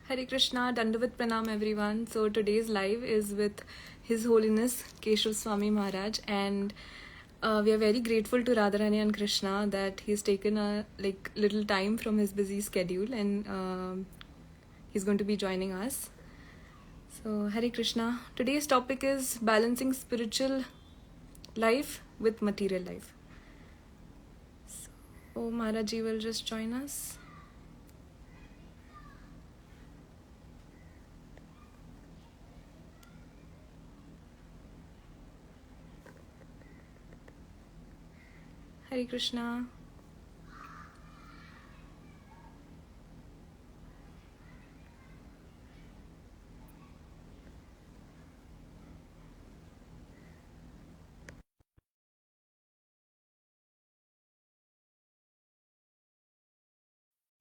Hare Krishna, Dandavat Pranam everyone. So today's live is with His Holiness Keshava Swami Maharaj, and we are very grateful to Radharani and Krishna that he's taken a little time from his busy schedule, and he's going to be joining us. So Hare Krishna. Today's topic is balancing spiritual life with material life. So Maharaji will just join us. Hare Krishna.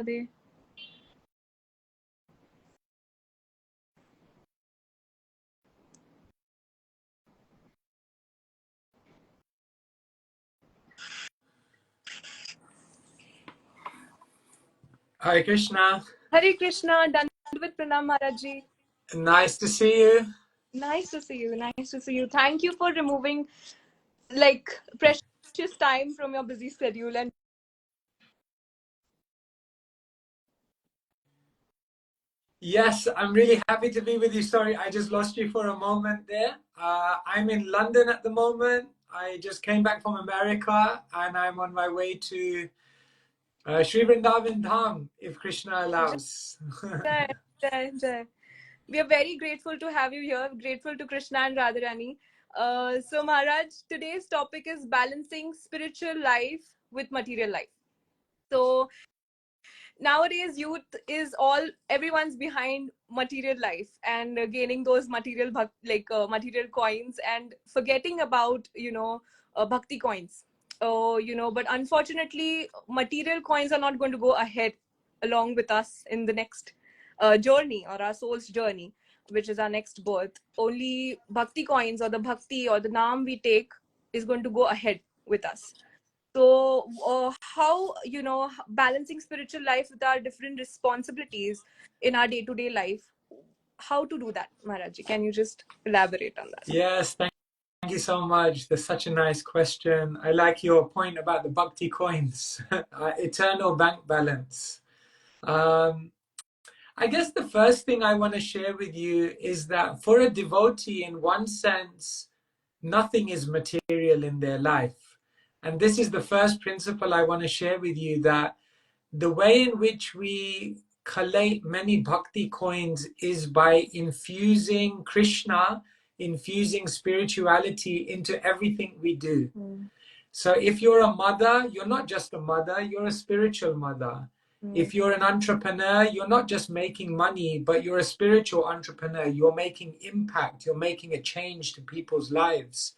Radhe. Hare Krishna. Hare Krishna, Dandavat Pranam Maharaji. Nice to see you. Nice to see you. Nice to see you. Thank you for removing precious time from your busy schedule. And Yes, I'm really happy to be with you. Sorry, I just lost you for a moment there. I'm in London at the moment. I just came back from America and I'm on my way to Sri Vrindavan Dham, if Krishna allows. Jai, Jai, Jai. We are very grateful to have you here. Grateful to Krishna and Radharani. So Maharaj, today's topic is balancing spiritual life with material life. So nowadays youth is everyone's behind material life and gaining those material coins and forgetting about bhakti coins. But unfortunately material coins are not going to go ahead along with us in the next journey, or our soul's journey, which is our next birth. Only bhakti coins, or the bhakti or the naam we take, is going to go ahead with us. So how balancing spiritual life with our different responsibilities in our day-to-day life, how to do that, Maharaji? Can you just elaborate on that? Yes, thank you so much. That's such a nice question. I like your point about the bhakti coins, eternal bank balance. I guess the first thing I want to share with you is that for a devotee, in one sense, nothing is material in their life. And this is the first principle I want to share with you, that the way in which we collate many bhakti coins is by infusing Krishna, infusing spirituality into everything we do. So if you're a mother, you're not just a mother, you're a spiritual mother. If you're an entrepreneur, you're not just making money, but you're a spiritual entrepreneur. You're making impact, you're making a change to people's lives.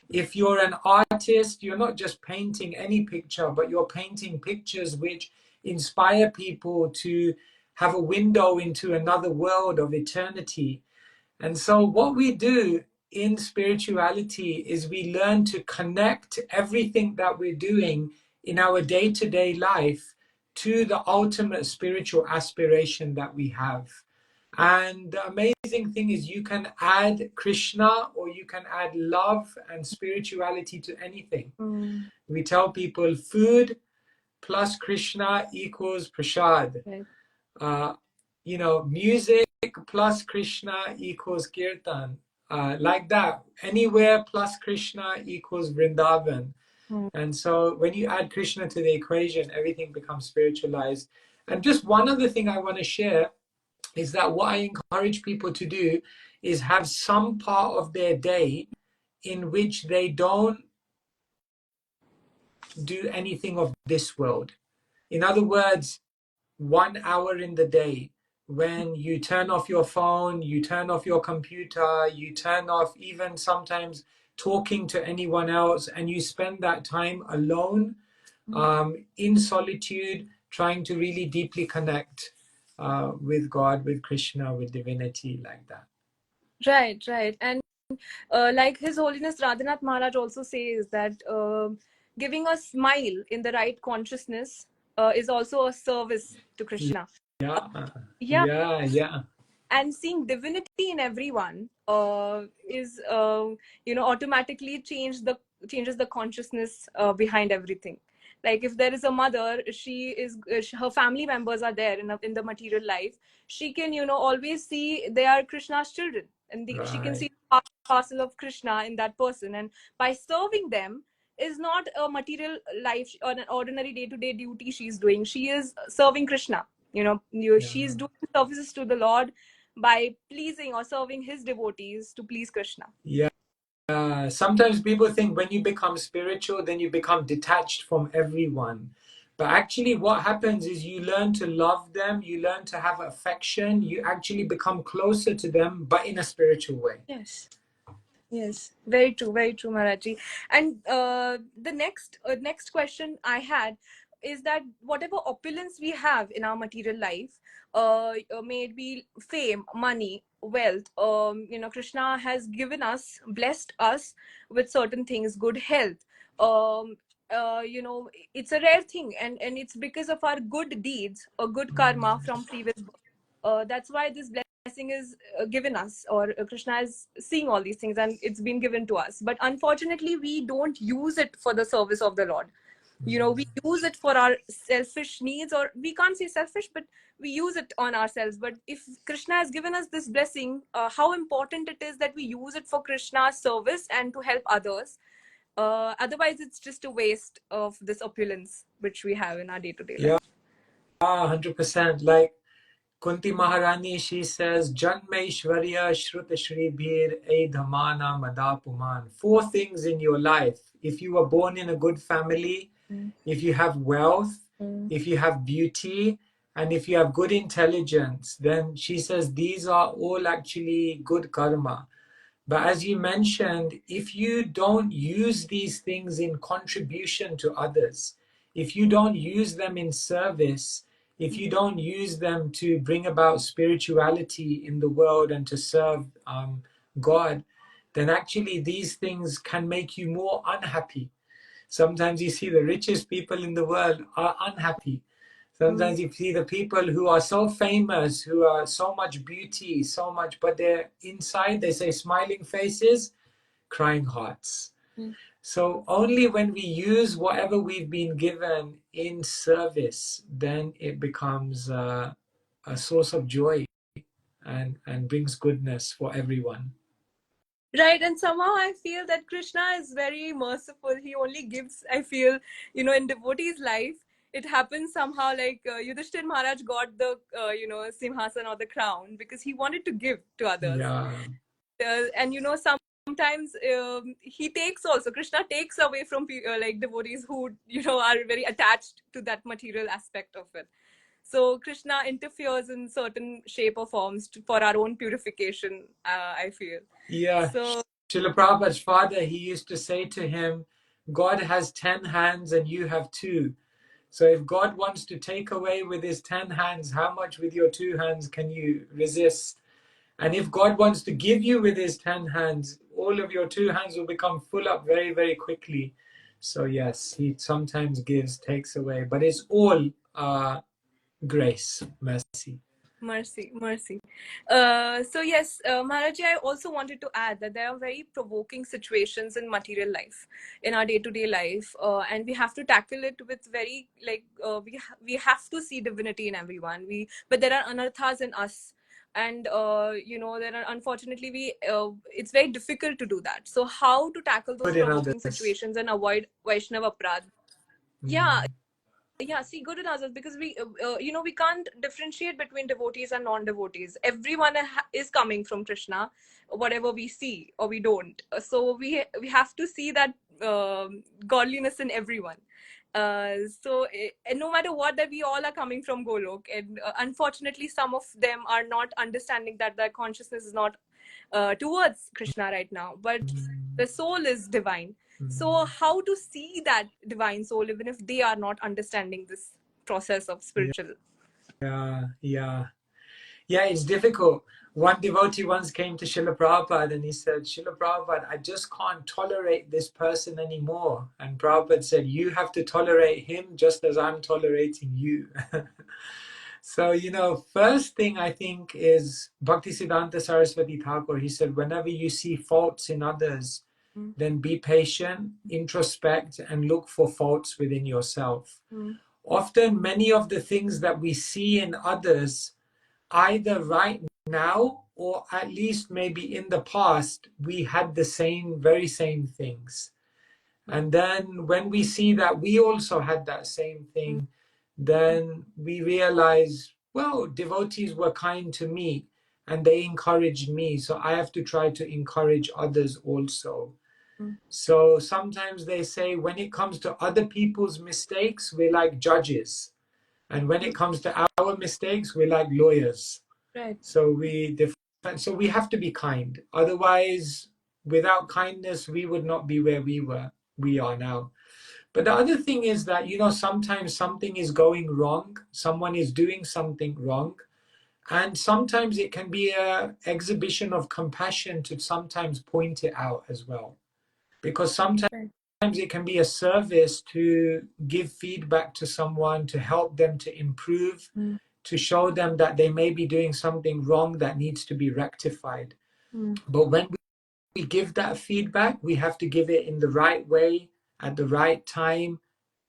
If you're an artist, you're not just painting any picture, but you're painting pictures which inspire people to have a window into another world of eternity. And so what we do in spirituality is we learn to connect everything that we're doing in our day-to-day life to the ultimate spiritual aspiration that we have. And the amazing thing is you can add Krishna or you can add love and spirituality to anything. We tell people food plus Krishna equals prasad. Right. Music plus Krishna equals kirtan. Like that. Anywhere plus Krishna equals Vrindavan. And so when you add Krishna to the equation, everything becomes spiritualized. And just one other thing I want to share is that what I encourage people to do is have some part of their day in which they don't do anything of this world. In other words, 1 hour in the day when you turn off your phone, you turn off your computer, you turn off even sometimes talking to anyone else, and you spend that time alone, in solitude, trying to really deeply connect with God, with Krishna, with divinity, like that. Right. And like His Holiness Radhanath Maharaj also says that giving a smile in the right consciousness is also a service to Krishna. Yeah, Yeah, yeah, yeah. and seeing divinity in everyone is automatically changes the consciousness behind everything. Like if there is a mother, her family members are there in the material life. She can always see they are Krishna's children, and she can Right. see the parcel of Krishna in that person, and by serving them is not a material life or an ordinary day-to-day duty she's doing. She is serving Krishna. Yeah. She's doing services to the Lord by pleasing or serving his devotees to please Krishna. Yeah. Sometimes people think when you become spiritual, then you become detached from everyone. But actually, what happens is you learn to love them, you learn to have affection, you actually become closer to them, but in a spiritual way. Yes. Yes, very true, Maharaji. And the next question I had is that whatever opulence we have in our material life, may it be fame, money, wealth, Krishna has given us, blessed us with certain things, good health. Um, it's a rare thing, and it's because of our good deeds or good karma from previous birth. That's why this blessing is given us, or Krishna is seeing all these things and it's been given to us, but unfortunately we don't use it for the service of the Lord. We use it for our selfish needs, or we can't say selfish, but we use it on ourselves. But if Krishna has given us this blessing, how important it is that we use it for Krishna's service and to help others. Otherwise it's just a waste of this opulence which we have in our day-to-day Yeah, life. 100%. Like Kunti Maharani, she says, Janmeshwarya Shruta Shribhir Dhamana Madapuman. Four things in your life. If you were born in a good family, if you have wealth, if you have beauty, and if you have good intelligence, then she says these are all actually good karma. But as you mentioned, if you don't use these things in contribution to others, if you don't use them in service, if you don't use them to bring about spirituality in the world and to serve God, then actually these things can make you more unhappy. Sometimes you see the richest people in the world are unhappy. Sometimes you see the people who are so famous, who are so much beauty, so much, but they're inside, they say smiling faces, crying hearts. So only when we use whatever we've been given in service, then it becomes a source of joy and brings goodness for everyone. Right, and somehow I feel that Krishna is very merciful. He only gives, I feel, in devotee's life, it happens somehow like Yudhishthir Maharaj got the, Simhasan or the crown because he wanted to give to others. Yeah. And, sometimes he takes also, Krishna takes away from like devotees who, are very attached to that material aspect of it. So Krishna interferes in certain shape or forms for our own purification, I feel. Yeah. So Srila Prabhupada's father, he used to say to him, God has 10 hands and you have two. So if God wants to take away with his 10 hands, how much with your two hands can you resist? And if God wants to give you with his 10 hands, all of your two hands will become full up very, very quickly. So yes, he sometimes gives, takes away, but it's all grace, mercy. mercy. So yes, Maharaji, I also wanted to add that there are very provoking situations in material life, in our day-to-day life, and we have to tackle it with very like we have to see divinity in everyone. But there are anarthas in us, and there are, unfortunately, we it's very difficult to do that. So how to tackle those Good in provoking others. situations and avoid Vaishnava Aprad? Yeah, yeah, see, good in others, because we can't differentiate between devotees and non-devotees. Everyone is coming from Krishna, whatever we see or we don't. So we have to see that godliness in everyone. And no matter what, that we all are coming from Golok, and unfortunately some of them are not understanding that their consciousness is not towards Krishna right now, but the soul is divine. So how to see that divine soul even if they are not understanding this process of spiritual? Yeah, yeah. Yeah, it's difficult. One devotee once came to Srila Prabhupada and he said, Srila Prabhupada, I just can't tolerate this person anymore. And Prabhupada said, you have to tolerate him just as I'm tolerating you. So, first thing I think is Bhaktisiddhanta Saraswati Thakur. He said, whenever you see faults in others, Mm. then be patient, introspect, and look for faults within yourself. Mm. Often, many of the things that we see in others, either right now or at least maybe in the past, we had the very same things. And then when we see that we also had that same Mm. thing, then we realize, well, devotees were kind to me and they encouraged me. So I have to try to encourage others also. Mm. So sometimes they say when it comes to other people's mistakes, we're like judges. And when it comes to our mistakes, we're like lawyers. Right. So we have to be kind. Otherwise, without kindness, we would not be where we are now. But the other thing is that, sometimes something is going wrong, someone is doing something wrong, and sometimes it can be an exhibition of compassion to sometimes point it out as well. Because sometimes Right. it can be a service to give feedback to someone, to help them to improve, Mm. to show them that they may be doing something wrong that needs to be rectified. Mm. But when we give that feedback, we have to give it in the right way, at the right time,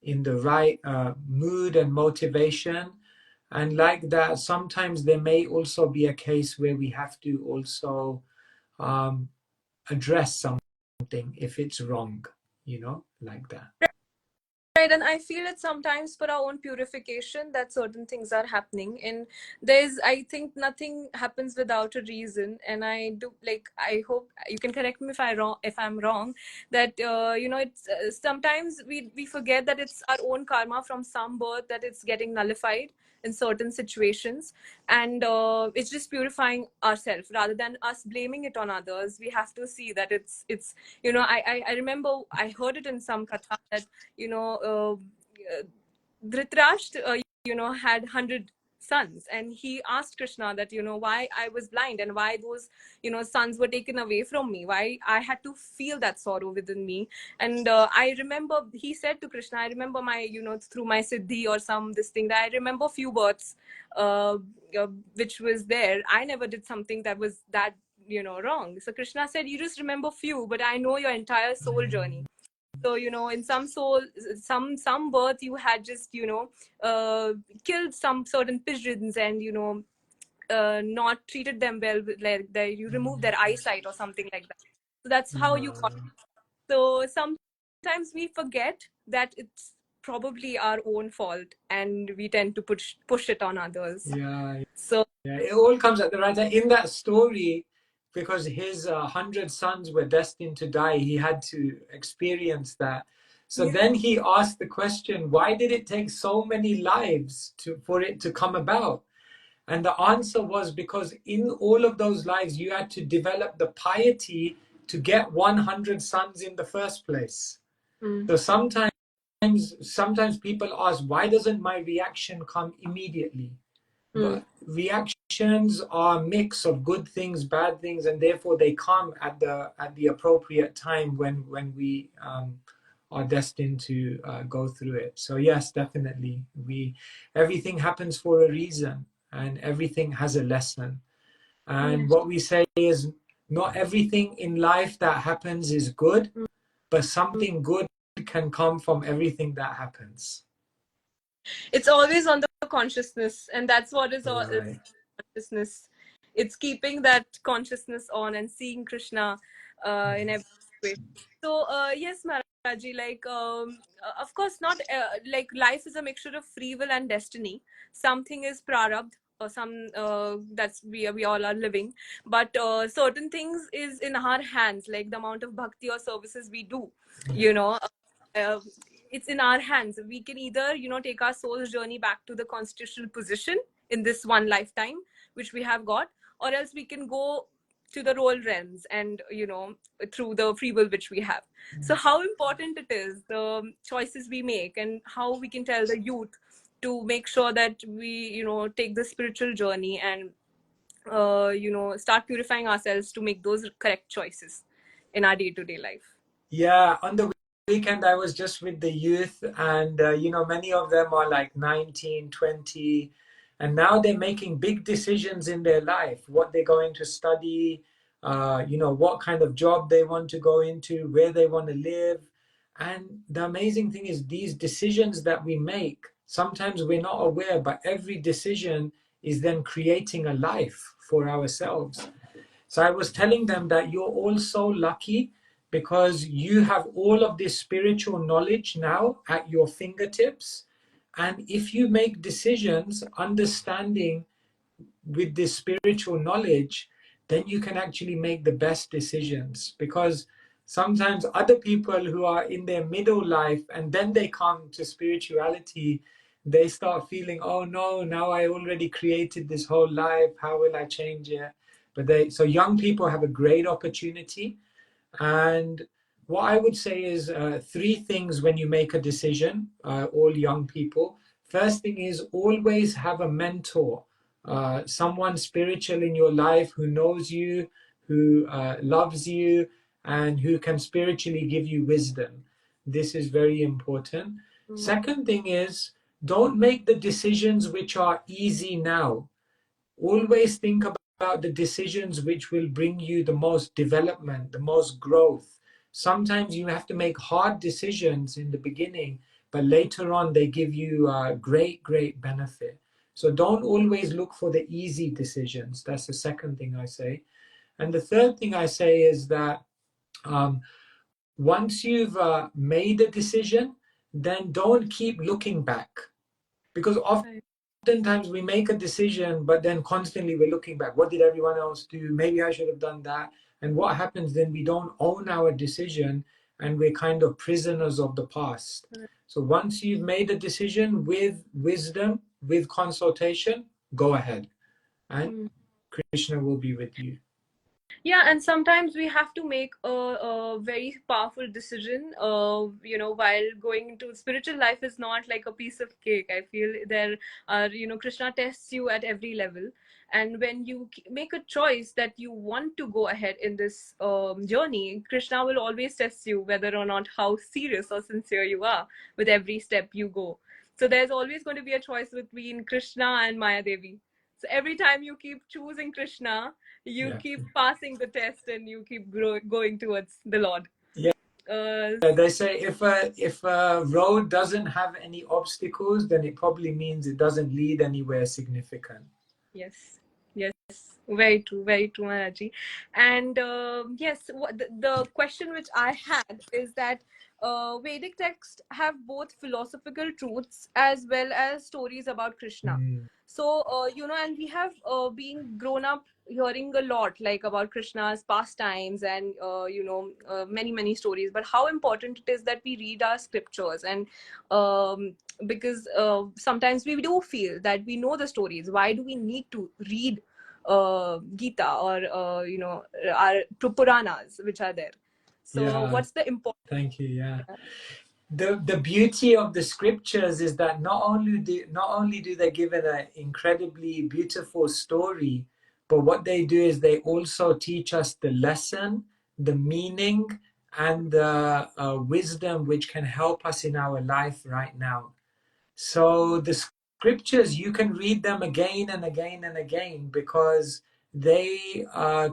in the right mood and motivation. And like that, sometimes there may also be a case where we have to also address something if it's wrong, like that. Right, and I feel it sometimes for our own purification that certain things are happening, and I think nothing happens without a reason. And I hope you can correct me if I'm wrong. That it's sometimes we forget that it's our own karma from some birth that it's getting nullified in certain situations, and it's just purifying ourselves rather than us blaming it on others. We have to see that it's I remember I heard it in some katha that Dhritarashtra, had 100 sons, and he asked Krishna that, why I was blind and why those, sons were taken away from me, why I had to feel that sorrow within me. And I remember he said to Krishna, I remember my, through my siddhi or this thing, that I remember few births, which was there. I never did something that was that, wrong. So Krishna said, you just remember few, but I know your entire soul journey. So in some soul, some birth you had just killed some certain pigeons, and not treated them well, like you removed their eyesight or something like that. So that's how you got. So sometimes we forget that it's probably our own fault, and we tend to push it on others. Yeah, So yeah, it all comes at the right time. In that story, because his 100 sons were destined to die, he had to experience that. So yeah. then he asked the question, why did it take so many lives for it to come about? And the answer was because in all of those lives, you had to develop the piety to get 100 sons in the first place. Mm. So sometimes people ask, why doesn't my reaction come immediately? Mm. But reactions are a mix of good things, bad things, and therefore they come at the appropriate time when we are destined to go through it. So yes, definitely, everything happens for a reason, and everything has a lesson. And Yes. what we say is, not everything in life that happens is good, but Mm. something good can come from everything that happens. It's always on the consciousness, and that's what is all Right. consciousness. It's keeping that consciousness on and seeing Krishna in every way. So yes, Maharaji, of course not, like life is a mixture of free will and destiny. Something is prarabdh, or some that's we all are living, but certain things is in our hands, like the amount of bhakti or services we do, you know uh, it's in our hands. We can either take our soul's journey back to the constitutional position in this one lifetime which we have got, or else we can go to the role realms, and through the free will which we have. So how important it is, the choices we make, and how we can tell the youth to make sure that we take the spiritual journey, and start purifying ourselves to make those correct choices in our day-to-day life. Yeah, on the weekend I was just with the youth, and many of them are like 19, 20, and now they're making big decisions in their life, what they're going to study, what kind of job they want to go into, where they want to live. And the amazing thing is, these decisions that we make, sometimes we're not aware, but every decision is then creating a life for ourselves. So I was telling them that you're all so lucky because you have all of this spiritual knowledge now at your fingertips. And if you make decisions understanding with this spiritual knowledge, then you can actually make the best decisions. Because sometimes other people who are in their middle life and then they come to spirituality, they start feeling, oh no, now I already created this whole life, how will I change it? So young people have a great opportunity. And what I would say is three things when you make a decision, all young people. First thing is, always have a mentor, someone spiritual in your life who knows you, who loves you, and who can spiritually give you wisdom. This is very important. Second thing is, don't make the decisions which are easy now. Always think about the decisions which will bring you the most development, the most growth. Sometimes you have to make hard decisions in the beginning, but later on they give you great benefit. So don't always look for the easy decisions. That's the second thing I say. And the third thing I say is that once you've made a decision, then don't keep looking back. Because oftentimes we make a decision, but then constantly we're looking back. What did everyone else do? Maybe I should have done that. And what happens then? We don't own our decision and we're kind of prisoners of the past. So once you've made a decision with wisdom, with consultation, go ahead. And Krishna will be with you. Yeah, and sometimes we have to make a very powerful decision. While going into spiritual life is not like a piece of cake. I feel there are, Krishna tests you at every level. And when you make a choice that you want to go ahead in this journey, Krishna will always test you whether or not how serious or sincere you are with every step you go. So there's always going to be a choice between Krishna and Maya Devi. So every time you keep choosing Krishna, you keep passing the test and you keep going towards the Lord. They say if a road doesn't have any obstacles, then it probably means it doesn't lead anywhere significant. Yes, very true, Maharaji. And yes, the question which I had is that Vedic texts have both philosophical truths as well as stories about Krishna. So, and we have been grown up hearing a lot like about Krishna's pastimes and, many stories. But how important it is that we read our scriptures, and because sometimes we do feel that we know the stories. Why do we need to read Gita or, our Puranas which are there? So what's the importance? Thank you. Yeah. The beauty of the scriptures is that not only do they give it an incredibly beautiful story, but what they do is they also teach us the lesson, the meaning, and the wisdom which can help us in our life right now. So the scriptures, you can read them again and again and again because they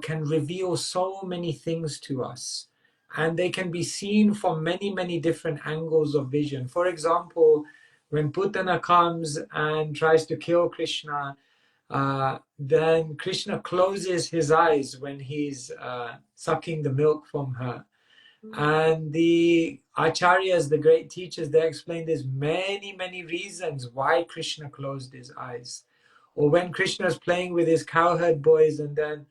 can reveal so many things to us, and they can be seen from many different angles of vision. For example, when Putana comes and tries to kill Krishna, then Krishna closes his eyes when he's sucking the milk from her. And the acharyas, the great teachers, they explain there's many reasons why Krishna closed his eyes. Or when Krishna is playing with his cowherd boys and then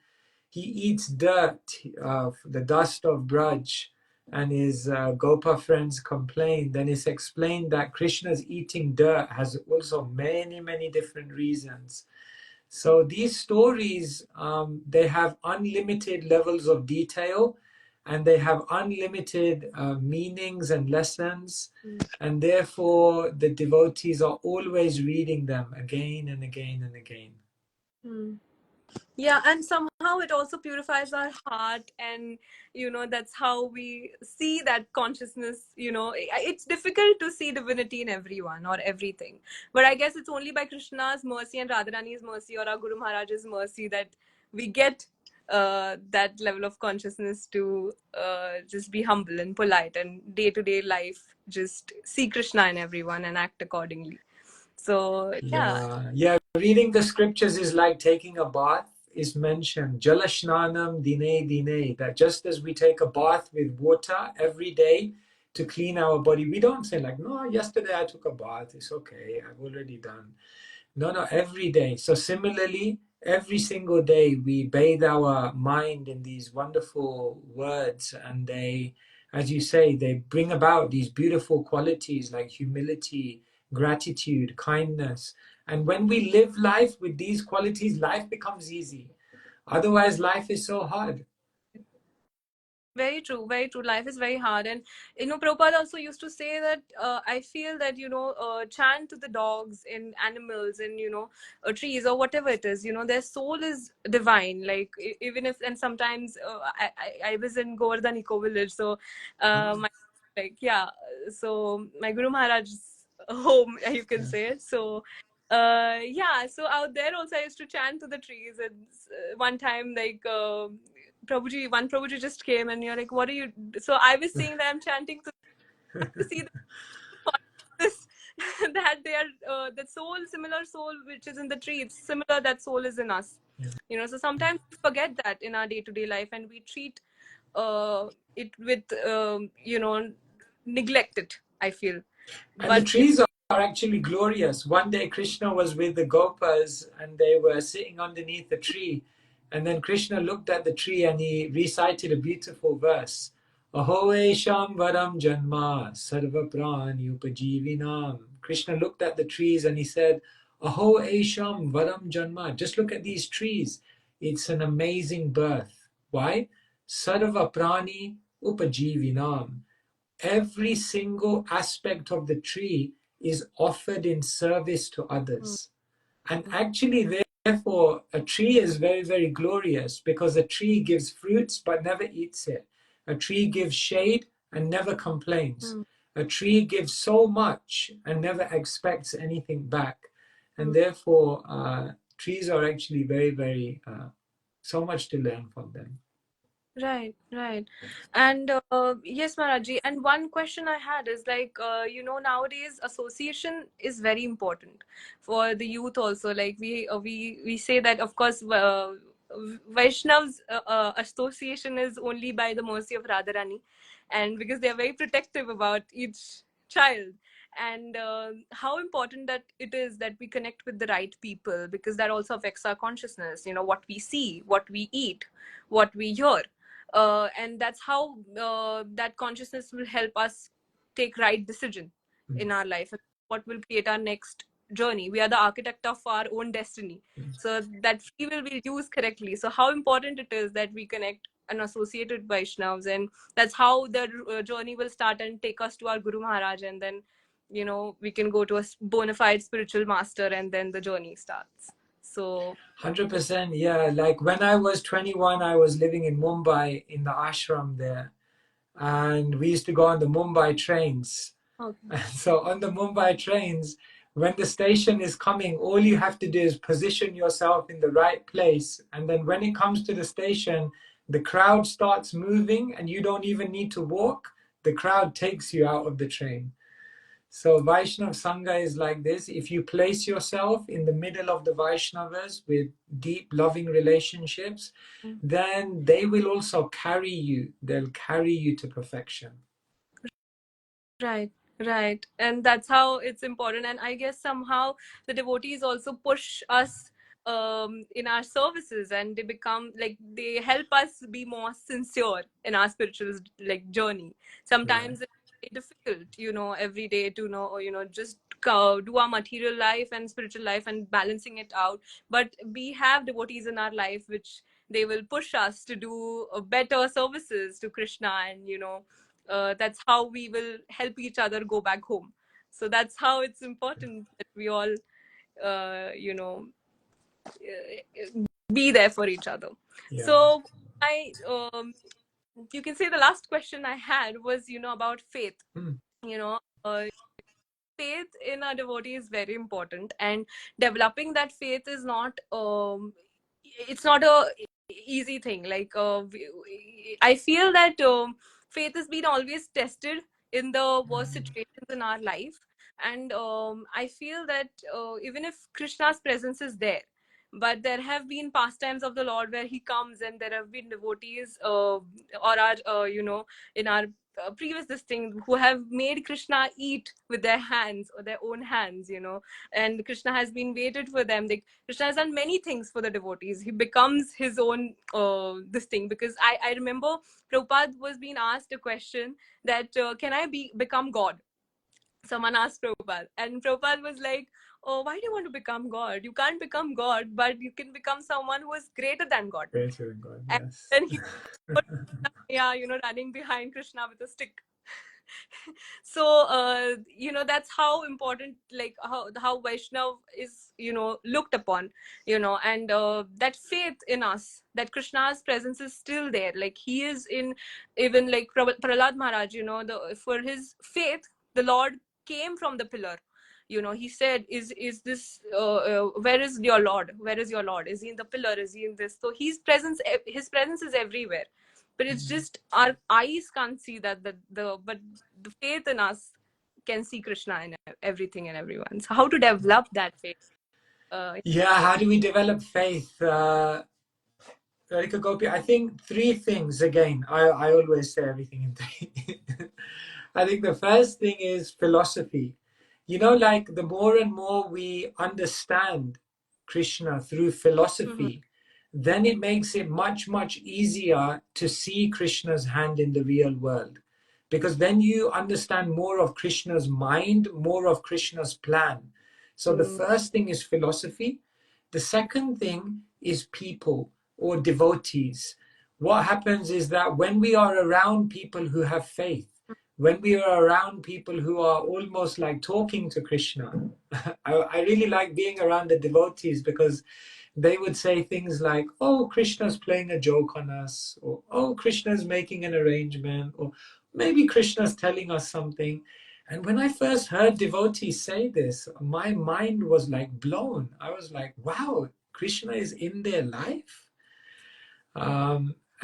he eats dirt, the dust of Braj, and his Gopa friends complain, then it's explained that Krishna's eating dirt has also many different reasons. So these stories, they have unlimited levels of detail, and they have unlimited meanings and lessons, and therefore the devotees are always reading them again and again and again. Yeah, and somehow it also purifies our heart, and that's how we see that consciousness. It's difficult to see divinity in everyone or everything, but I guess it's only by Krishna's mercy and Radharani's mercy or our Guru Maharaj's mercy that we get that level of consciousness to just be humble and polite, and day to day life just see Krishna in everyone and act accordingly. So yeah. Yeah. Reading the scriptures is like taking a bath. Is mentioned Jalashnanam dine dine, that just as we take a bath with water every day to clean our body, we don't say like, no, yesterday I took a bath, it's okay, I've already done. No, every day. So similarly, every single day we bathe our mind in these wonderful words, and they, as you say, they bring about these beautiful qualities like humility, gratitude, kindness. And when we live life with these qualities, life becomes easy. Otherwise, life is so hard. Very true, very true. Life is very hard. And, Prabhupada also used to say that I feel that, chant to the dogs and animals and, trees or whatever it is, their soul is divine. Like, even if, and sometimes I was in Govardhan Eco Village. So, my, like, yeah, so my Guru Maharaj's home, you can say. So, yeah, so out there also I used to chant to the trees. And one time, like, one Prabhuji just came and you're like, what are you? So I was saying that I'm chanting to see this, that they are the soul, similar soul which is in the tree. It's similar, that soul is in us. So sometimes we forget that in our day to day life, and we treat it with neglect it, I feel. And the But trees are actually glorious. One day Krishna was with the Gopas and they were sitting underneath a tree. And then Krishna looked at the tree and he recited a beautiful verse. Aho esham varam janma sarva prani upajivinam. Krishna looked at the trees and he said, Aho esham varam janma. Just look at these trees. It's an amazing birth. Why? Sarva prani upajivinam. Every single aspect of the tree is offered in service to others. And actually, therefore, a tree is very, very glorious because a tree gives fruits but never eats it. A tree gives shade and never complains. A tree gives so much and never expects anything back. And therefore, trees are actually very, very, so much to learn from them. Right, right. And yes, Maharaji. And one question I had is like, nowadays association is very important for the youth also. Like we say that, of course, Vaishnav's association is only by the mercy of Radharani, and because they are very protective about each child. And how important that it is that we connect with the right people, because that also affects our consciousness. What we see, what we eat, what we hear, and that's how that consciousness will help us take right decision in our life, and what will create our next journey. We are the architect of our own destiny, so that free will be used correctly. So how important it is that we connect and associate with Vaishnavas, and that's how the journey will start and take us to our Guru Maharaj, and then we can go to a bona fide spiritual master, and then the journey starts. So 100%, yeah. Like when I was 21, I was living in Mumbai in the ashram there, and we used to go on the Mumbai trains. okay. And so on the Mumbai trains, when the station is coming, all you have to do is position yourself in the right place. And then when it comes to the station, the crowd starts moving and you don't even need to walk. The crowd takes you out of the train. So Vaishnav Sangha is like this. If you place yourself in the middle of the Vaishnavas with deep loving relationships, then they will also carry you. They'll carry you to perfection. Right, right. And that's how it's important. And I guess somehow the devotees also push us in our services, and they become like, they help us be more sincere in our spiritual like journey. Right. Sometimes it's very difficult, every day to know, just do our material life and spiritual life and balancing it out. But we have devotees in our life which they will push us to do better services to Krishna, and that's how we will help each other go back home. So that's how it's important that we all uh, you know be there for each other. Yeah. So I you can say the last question I had was, about faith. You know, faith in a devotee is very important, and developing that faith is not it's not a easy thing. Like I feel that faith has been always tested in the worst situations in our life, and I feel that even if Krishna's presence is there, but there have been pastimes of the Lord where he comes, and there have been devotees or our in our previous this thing, who have made Krishna eat with their hands or their own hands, and Krishna has been waited for them. Like, Krishna has done many things for the devotees. He becomes his own this thing, because I remember Prabhupada was being asked a question that can I become God? Someone asked Prabhupada, and Prabhupada was like, oh, why do you want to become God? You can't become God, but you can become someone who is greater than God. Greater than God, And yes. then he yeah, running behind Krishna with a stick. So that's how important, like how Vaishnav is looked upon, and that faith in us, that Krishna's presence is still there. Like, he is in, even like Prahlad Maharaj, for his faith, the Lord came from the pillar. He said, is this where is your Lord? Where is your Lord? Is he in the pillar? Is he in this? So his presence is everywhere, but it's just our eyes can't see that, but the faith in us can see Krishna in everything and everyone. So how to develop that faith? Yeah, how do we develop faith? Radhika Gopi, I think three things. Again, I always say everything in three. I think the first thing is philosophy. Like, the more and more we understand Krishna through philosophy, then it makes it much, much easier to see Krishna's hand in the real world. Because then you understand more of Krishna's mind, more of Krishna's plan. So the first thing is philosophy. The second thing is people or devotees. What happens is that when we are around people who have faith, when we are around people who are almost like talking to Krishna, I really like being around the devotees, because they would say things like, oh, Krishna's playing a joke on us, or oh, Krishna's making an arrangement, or maybe Krishna's telling us something. And when I first heard devotees say this, my mind was like blown. I was like, wow, Krishna is in their life.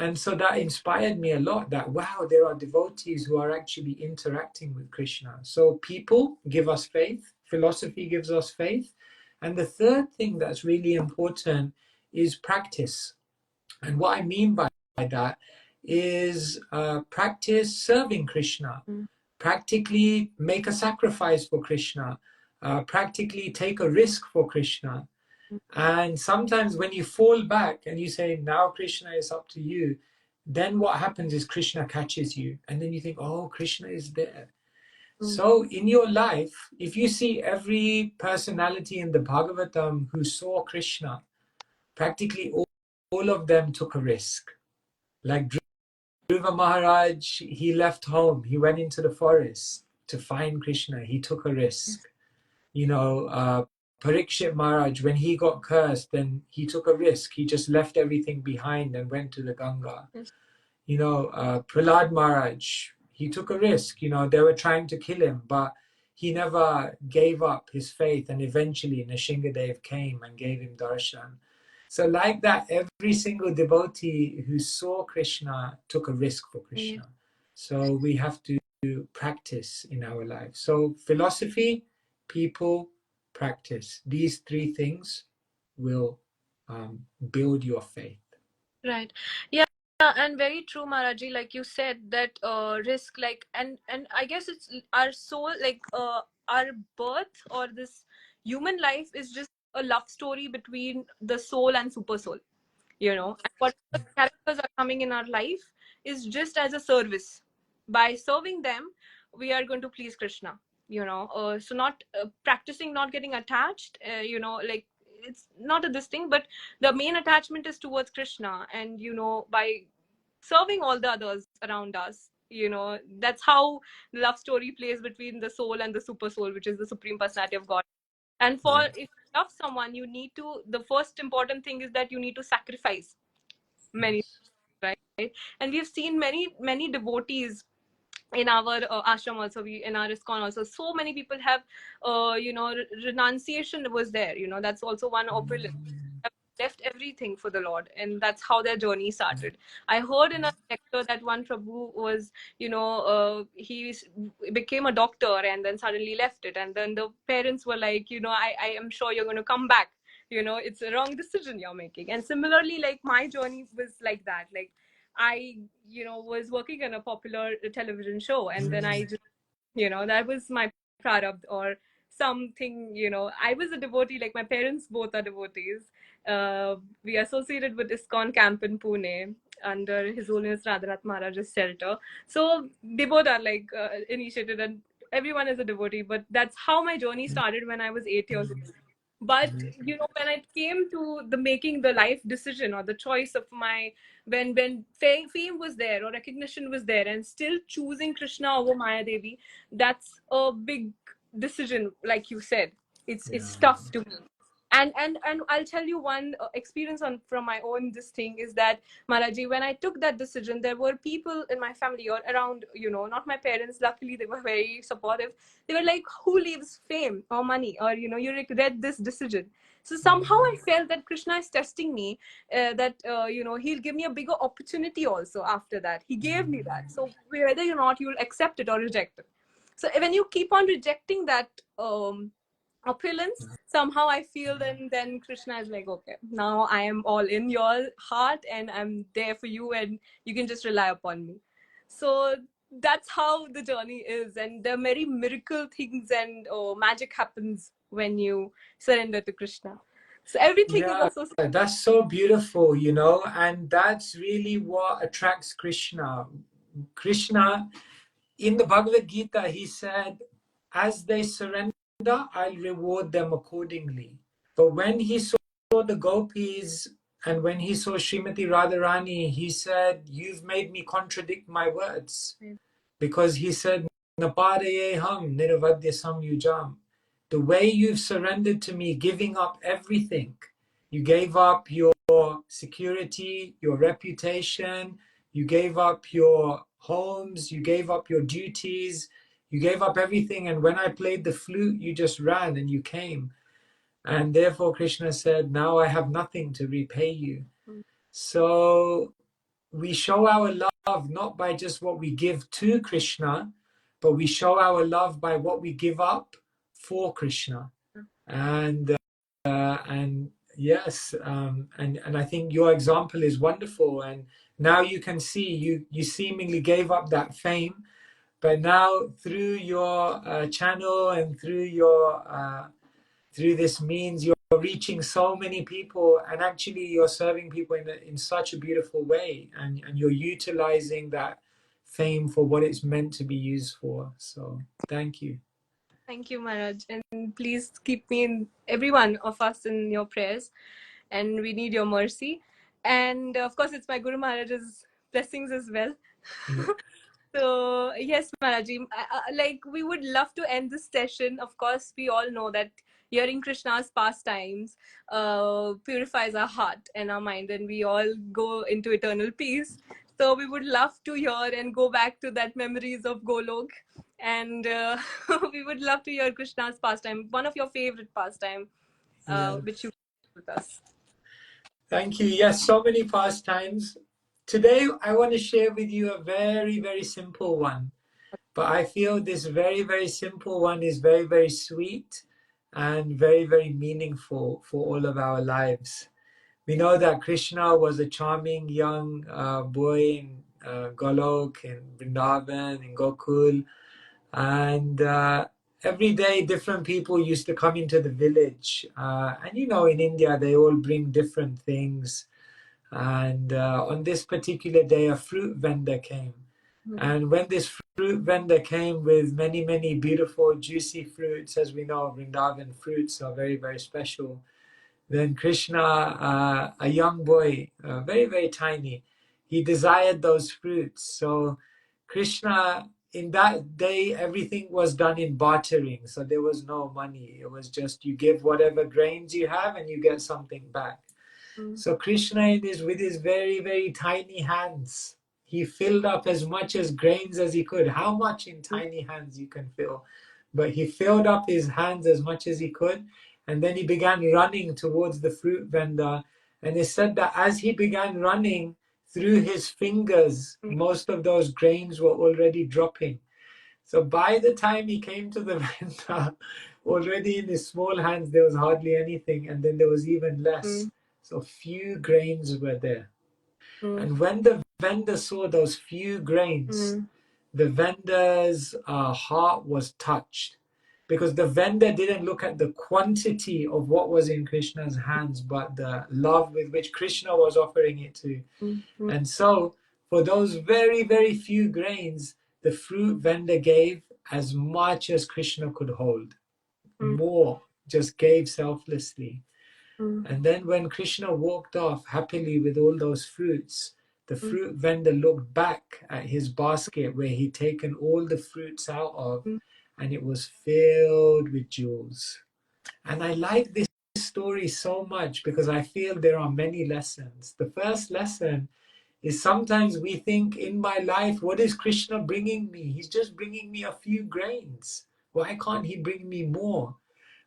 And so that inspired me a lot, that wow, there are devotees who are actually interacting with Krishna. So people give us faith, philosophy gives us faith. And the third thing that's really important is practice. And what I mean by that is practice serving Krishna, practically make a sacrifice for Krishna, practically take a risk for Krishna. And sometimes when you fall back and you say, now Krishna is up to you, then what happens is Krishna catches you. And then you think, oh, Krishna is there. So in your life, if you see every personality in the Bhagavatam who saw Krishna, practically all of them took a risk. Like Dhruva Maharaj, he left home, he went into the forest to find Krishna, he took a risk. Parikshit Maharaj, when he got cursed, then he took a risk. He just left everything behind and went to the Ganga. Prahlad Maharaj, he took a risk. They were trying to kill him, but he never gave up his faith. And eventually Nrsimhadev came and gave him darshan. So like that, every single devotee who saw Krishna took a risk for Krishna. So we have to practice in our life. So philosophy, people, practice. These three things will build your faith. Right. Yeah, and very true, Maharaji. Like you said, that risk, like, and I guess it's our soul, like our birth or this human life is just a love story between the soul and super soul. And what the characters are coming in our life is just as a service. By serving them, we are going to please Krishna. So not practicing not getting attached. Like, it's not a this thing, but the main attachment is towards Krishna, and by serving all the others around us, that's how the love story plays between the soul and the super soul, which is the supreme personality of God. And for Right. if you love someone, you need to, the first important thing is that you need to sacrifice many, Yes. right? And we've seen many devotees in our ashram also, we in our iskcon also, so many people have renunciation was there, that's also one opulence, left everything for the Lord, and that's how their journey started. I heard in a lecture that one Prabhu was, became a doctor and then suddenly left it, and then the parents were like, I am sure you're going to come back, it's a wrong decision you're making. And similarly, like, my journey was like that. Like, I, was working on a popular television show, and then I just, that was my prarabdh or something. I was a devotee, like my parents both are devotees. We associated with iskcon camp in Pune under His Holiness Radhanath Maharaj's shelter. So they both are like initiated, and everyone is a devotee. But that's how my journey started when I was 8 years old. But when it came to the making the life decision or the choice of my, when fame was there or recognition was there, and still choosing Krishna over Maya Devi, that's a big decision. Like you said, it's Yeah. tough to me. And I'll tell you one experience on from my own. This thing is that, Maharaji, when I took that decision, there were people in my family or around, not my parents, luckily they were very supportive. They were like, who leaves fame or money, or you regret this decision? So somehow I felt that Krishna is testing me, that he'll give me a bigger opportunity also. After that, he gave me that, so whether or not you'll accept it or reject it. So when you keep on rejecting that opulence, somehow I feel, then Krishna is like, okay, now I am all in your heart and I'm there for you, and you can just rely upon me. So that's how the journey is, and there are many miracle things, and magic happens when you surrender to Krishna. So everything is Yeah, associated. that's so beautiful, and that's really what attracts Krishna. Krishna, in the Bhagavad Gita, he said, as they surrender, I'll reward them accordingly. But when he saw the gopis and when he saw Srimati Radharani, he said, you've made me contradict my words. Because he said, Napadaye ham nirvadya samyujam. The way you've surrendered to me, giving up everything. You gave up your security, your reputation, you gave up your homes, you gave up your duties, you gave up everything. And when I played the flute, you just ran and you came. And therefore, Krishna said, now I have nothing to repay you. So we show our love not by just what we give to Krishna, but we show our love by what we give up for Krishna. And yes, and I think your example is wonderful. And now you can see you seemingly gave up that fame, but now through your channel and through this means, you're reaching so many people, and actually you're serving people in such a beautiful way, and you're utilizing that fame for what it's meant to be used for. So thank you. Thank you, Maharaj, and please keep me in, every one of us, in your prayers, and we need your mercy. And of course, it's my Guru Maharaj's blessings as well. Yeah. So yes, Maharaji, like, we would love to end this session. Of course, we all know that hearing Krishna's pastimes purifies our heart and our mind, and we all go into eternal peace. So we would love to hear and go back to that memories of Golok, and we would love to hear Krishna's pastime, one of your favorite pastime, Yeah. which you with us. Thank you. Yes, so many pastimes. Today, I want to share with you a very, very simple one. But I feel this very, very simple one is very, very sweet and very, very meaningful for all of our lives. We know that Krishna was a charming young boy in Golok, in Vrindavan, in Gokul, and every day different people used to come into the village. And in India, they all bring different things. And on this particular day, a fruit vendor came. And when this fruit vendor came with many, many beautiful, juicy fruits, as we know, Vrindavan fruits are very, very special. Then Krishna, a young boy, very, very tiny, he desired those fruits. So Krishna, in that day, everything was done in bartering. So there was no money. It was just you give whatever grains you have and you get something back. So Krishna, with his very, very tiny hands, he filled up as much as grains as he could. How much in tiny hands you can fill? But he filled up his hands as much as he could. And then he began running towards the fruit vendor. And it said that as he began running through his fingers, most of those grains were already dropping. So by the time he came to the vendor, already in his small hands, there was hardly anything. And then there was even less. So few grains were there. And when the vendor saw those few grains, the vendor's heart was touched, because the vendor didn't look at the quantity of what was in Krishna's hands, but the love with which Krishna was offering it to. And so, for those very, very few grains, the fruit vendor gave as much as Krishna could hold, more, just gave selflessly. And then when Krishna walked off happily with all those fruits, the fruit vendor looked back at his basket where he'd taken all the fruits out of, and it was filled with jewels. And I like this story so much because I feel there are many lessons. The first lesson is sometimes we think, in my life, what is Krishna bringing me? He's just bringing me a few grains. Why can't he bring me more?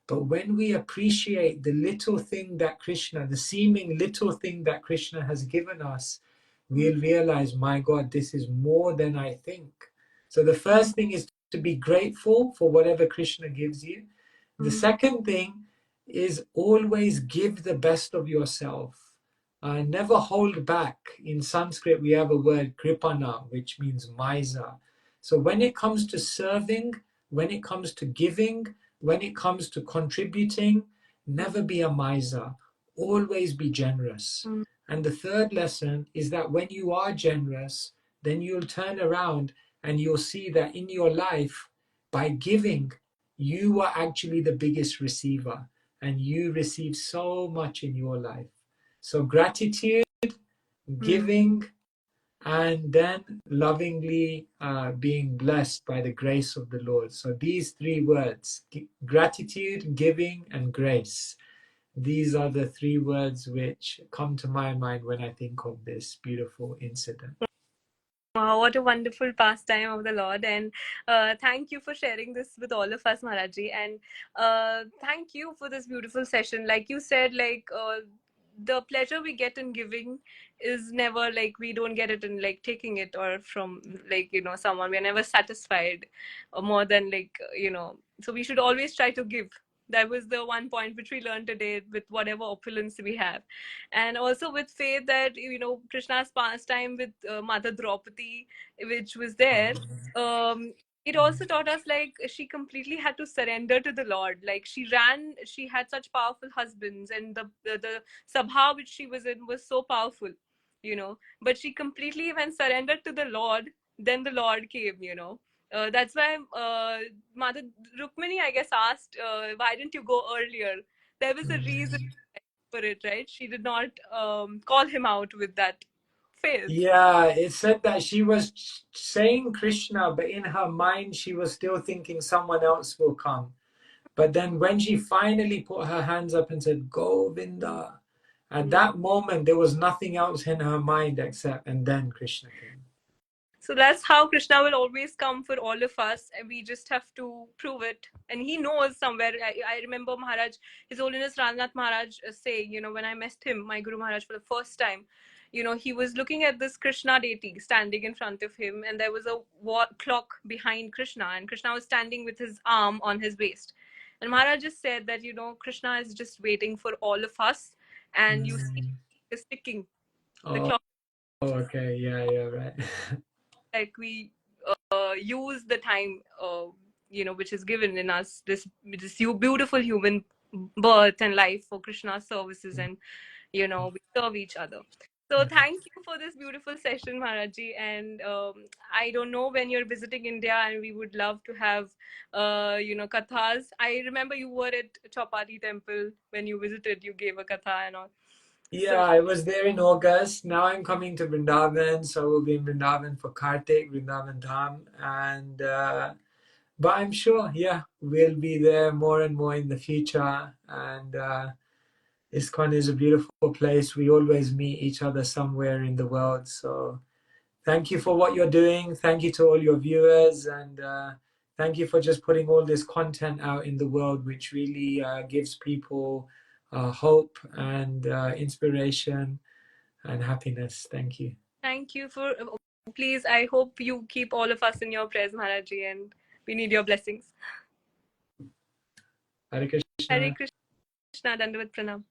But when we appreciate the little thing that Krishna, the seeming little thing that Krishna has given us, we'll realize, my God, this is more than I think. So the first thing is to be grateful for whatever Krishna gives you. The second thing is always give the best of yourself. Never hold back. In Sanskrit, we have a word, kripana, which means miser. So when it comes to serving, when it comes to giving, when it comes to contributing, never be a miser. Always be generous. And the third lesson is that when you are generous, then you'll turn around and you'll see that in your life, by giving, you are actually the biggest receiver, and you receive so much in your life. So gratitude, giving, and then lovingly being blessed by the grace of the Lord. So these three words, gratitude, giving, and grace, these are the three words which come to my mind when I think of this beautiful incident. Wow, what a wonderful pastime of the Lord. And thank you for sharing this with all of us, Maharaji. And thank you for this beautiful session. Like you said, the pleasure we get in giving is never like we don't get it in like taking it or from like, someone. We're never satisfied or more than so we should always try to give. That was the one point which we learned today with whatever opulence we have. And also with faith that Krishna's pastime with Mother Draupadi, which was there, it also taught us like she completely had to surrender to the Lord. Like she had such powerful husbands, and the sabha which she was in was so powerful, but she completely when surrendered to the Lord, then the Lord came. That's why Mother Rukmini, I guess, asked, why didn't you go earlier? There was a reason for it, right? She did not call him out with that faith. Yeah, it said that she was saying Krishna, but in her mind she was still thinking someone else will come. But then when she finally put her hands up and said, Govinda, at that moment there was nothing else in her mind except, and then Krishna came. So that's how Krishna will always come for all of us, and we just have to prove it. And he knows somewhere. I remember Maharaj, His Holiness Rannath Maharaj saying, when I met him, my Guru Maharaj, for the first time, he was looking at this Krishna deity standing in front of him, and there was a clock behind Krishna, and Krishna was standing with his arm on his waist. And Maharaj just said that, Krishna is just waiting for all of us, and you see, is ticking the Oh, clock. okay, yeah, right. Like we use the time which is given in us, this beautiful human birth and life for Krishna's services, and we serve each other. So thank you for this beautiful session, Maharaji. And I don't know when you're visiting India, and we would love to have kathas. I remember you were at Chapati temple when you visited, you gave a katha and all. So Yeah, I was there in August. Now I'm coming to Vrindavan, so we'll be in Vrindavan for Kartik, Vrindavan Dham, and but I'm sure, yeah, we'll be there more and more in the future. And iskcon is a beautiful place. We always meet each other somewhere in the world. So thank you for what you're doing. Thank you to all your viewers, and thank you for just putting all this content out in the world, which really gives people hope and inspiration and happiness. Thank you. thank you for. Please, I hope you keep all of us in your prayers, Maharaji, and we need your blessings. Hare Hare Krishna. Krishna, Dandavat Pranam.